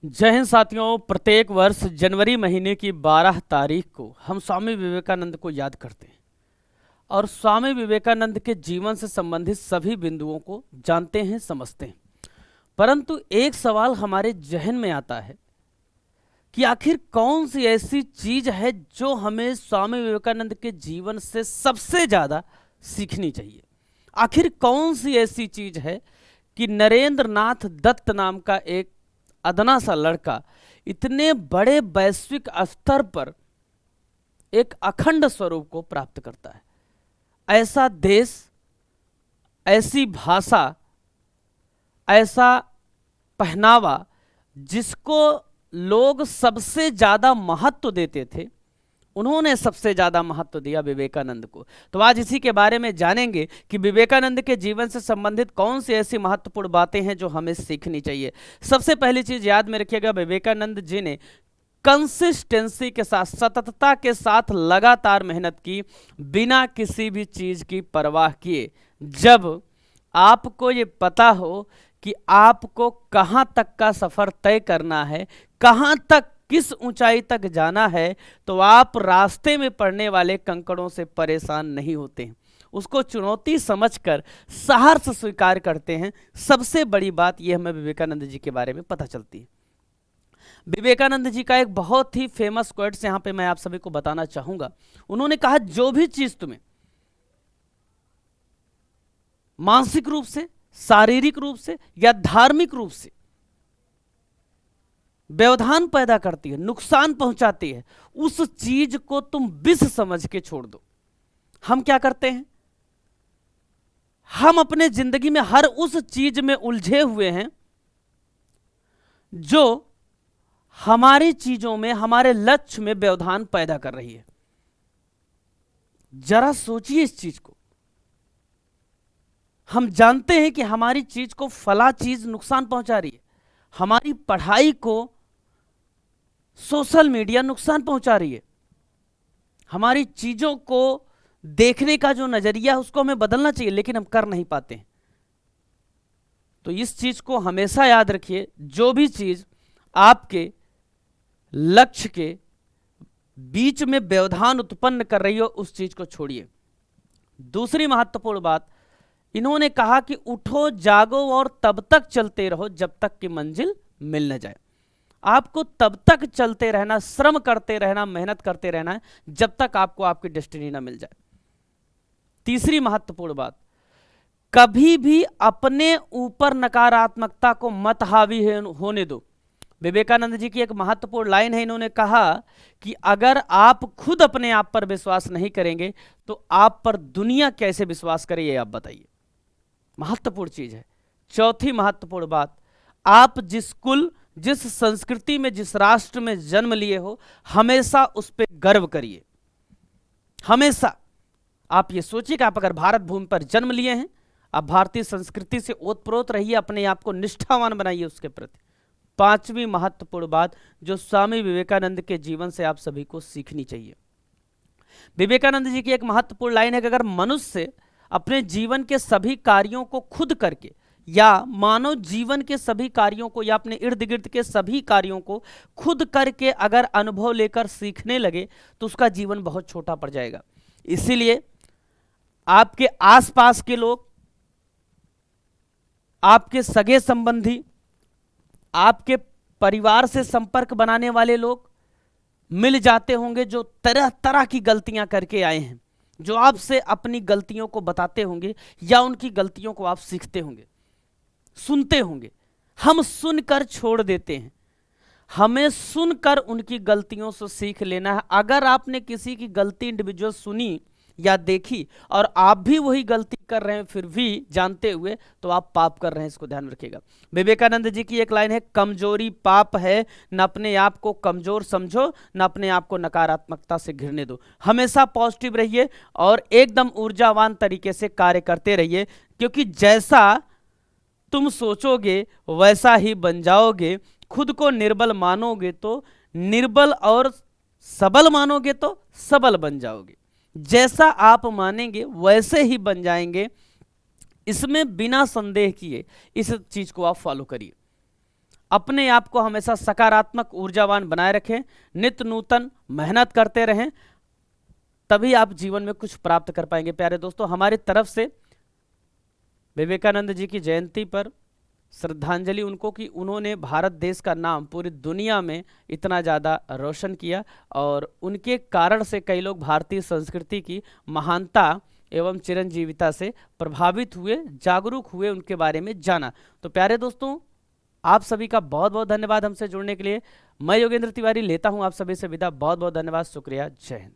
जय हिंद साथियों। प्रत्येक वर्ष जनवरी महीने की 12 तारीख को हम स्वामी विवेकानंद को याद करते हैं और स्वामी विवेकानंद के जीवन से संबंधित सभी बिंदुओं को जानते हैं, समझते हैं। परंतु एक सवाल हमारे जहन में आता है कि आखिर कौन सी ऐसी चीज है जो हमें स्वामी विवेकानंद के जीवन से सबसे ज़्यादा सीखनी चाहिए। आखिर कौन सी ऐसी चीज है कि नरेंद्र नाथ दत्त नाम का एक अदना सा लड़का इतने बड़े वैश्विक स्तर पर एक अखंड स्वरूप को प्राप्त करता है। ऐसा देश, ऐसी भाषा, ऐसा पहनावा जिसको लोग सबसे ज्यादा महत्व देते थे, उन्होंने सबसे ज्यादा महत्व दिया विवेकानंद को। तो आज इसी के बारे में जानेंगे कि विवेकानंद के जीवन से संबंधित कौन सी ऐसी महत्वपूर्ण बातें हैं जो हमें सीखनी चाहिए। सबसे पहली चीज याद में रखिएगा, विवेकानंद जी ने कंसिस्टेंसी के साथ, सततता के साथ लगातार मेहनत की, बिना किसी भी चीज की परवाह किए। जब आपको ये पता हो कि आपको कहां तक का सफर तय करना है, कहां तक, किस ऊंचाई तक जाना है, तो आप रास्ते में पड़ने वाले कंकड़ों से परेशान नहीं होते हैं, उसको चुनौती समझकर सहर्ष स्वीकार करते हैं। सबसे बड़ी बात यह हमें विवेकानंद जी के बारे में पता चलती है। विवेकानंद जी का एक बहुत ही फेमस क्वेट्स यहां पे मैं आप सभी को बताना चाहूंगा। उन्होंने कहा, जो भी चीज तुम्हें मानसिक रूप से, शारीरिक रूप से या धार्मिक रूप से व्यवधान पैदा करती है, नुकसान पहुंचाती है, उस चीज को तुम विष समझ के छोड़ दो। हम क्या करते हैं, हम अपने जिंदगी में हर उस चीज में उलझे हुए हैं जो हमारी चीजों में, हमारे लक्ष्य में व्यवधान पैदा कर रही है। जरा सोचिए इस चीज को। हम जानते हैं कि हमारी चीज को फला चीज नुकसान पहुंचा रही है, हमारी पढ़ाई को सोशल मीडिया नुकसान पहुंचा रही है, हमारी चीजों को देखने का जो नजरिया है उसको हमें बदलना चाहिए, लेकिन हम कर नहीं पाते हैं। तो इस चीज को हमेशा याद रखिए, जो भी चीज आपके लक्ष्य के बीच में व्यवधान उत्पन्न कर रही हो, उस चीज को छोड़िए। दूसरी महत्वपूर्ण बात, इन्होंने कहा कि उठो, जागो और तब तक चलते रहो जब तक कि मंजिल मिल न जाए। आपको तब तक चलते रहना, श्रम करते रहना, मेहनत करते रहना है जब तक आपको आपकी डेस्टिनी ना मिल जाए। तीसरी महत्वपूर्ण बात, कभी भी अपने ऊपर नकारात्मकता को मत हावी होने दो। विवेकानंद जी की एक महत्वपूर्ण लाइन है, इन्होंने कहा कि अगर आप खुद अपने आप पर विश्वास नहीं करेंगे तो आप पर दुनिया कैसे विश्वास करे, ये आप बताइए। महत्वपूर्ण चीज है। चौथी महत्वपूर्ण बात, आप जिस कुल, जिस संस्कृति में, जिस राष्ट्र में जन्म लिए हो, हमेशा उस पर गर्व करिए। हमेशा आप ये सोचिए कि आप अगर भारत भूमि पर जन्म लिए हैं, आप भारतीय संस्कृति से ओतप्रोत रहिए, अपने आप को निष्ठावान बनाइए उसके प्रति। पांचवी महत्वपूर्ण बात जो स्वामी विवेकानंद के जीवन से आप सभी को सीखनी चाहिए, विवेकानंद जी की एक महत्वपूर्ण लाइन है कि अगर मनुष्य अपने जीवन के सभी कार्यों को खुद करके, या मानव जीवन के सभी कार्यों को, या अपने इर्द गिर्द के सभी कार्यों को खुद करके अगर अनुभव लेकर सीखने लगे तो उसका जीवन बहुत छोटा पड़ जाएगा। इसीलिए आपके आसपास के लोग, आपके सगे संबंधी, आपके परिवार से संपर्क बनाने वाले लोग मिल जाते होंगे जो तरह तरह की गलतियां करके आए हैं, जो आपसे अपनी गलतियों को बताते होंगे या उनकी गलतियों को आप सीखते होंगे, सुनते होंगे। हम सुनकर छोड़ देते हैं, हमें सुनकर उनकी गलतियों से सीख लेना है। अगर आपने किसी की गलती इंडिविजुअल सुनी या देखी और आप भी वही गलती कर रहे हैं फिर भी जानते हुए, तो आप पाप कर रहे हैं, इसको ध्यान रखिएगा। विवेकानंद जी की एक लाइन है, कमजोरी पाप है, न अपने आप को कमजोर समझो, न अपने आप को नकारात्मकता से घिरने दो। हमेशा पॉजिटिव रहिए और एकदम ऊर्जावान तरीके से कार्य करते रहिए, क्योंकि जैसा तुम सोचोगे वैसा ही बन जाओगे। खुद को निर्बल मानोगे तो निर्बल, और सबल मानोगे तो सबल बन जाओगे। जैसा आप मानेंगे वैसे ही बन जाएंगे। इसमें बिना संदेह किए इस चीज को आप फॉलो करिए। अपने आप को हमेशा सकारात्मक ऊर्जावान बनाए रखें, नित्य नूतन मेहनत करते रहें, तभी आप जीवन में कुछ प्राप्त कर पाएंगे। प्यारे दोस्तों, हमारी तरफ से विवेकानंद जी की जयंती पर श्रद्धांजलि उनको कि उन्होंने भारत देश का नाम पूरी दुनिया में इतना ज़्यादा रोशन किया, और उनके कारण से कई लोग भारतीय संस्कृति की महानता एवं चिरंजीविता से प्रभावित हुए, जागरूक हुए, उनके बारे में जाना। तो प्यारे दोस्तों, आप सभी का बहुत बहुत धन्यवाद हमसे जुड़ने के लिए। मैं योगेंद्र तिवारी लेता हूं आप सभी से विदा। बहुत बहुत धन्यवाद, शुक्रिया, जय हिंद।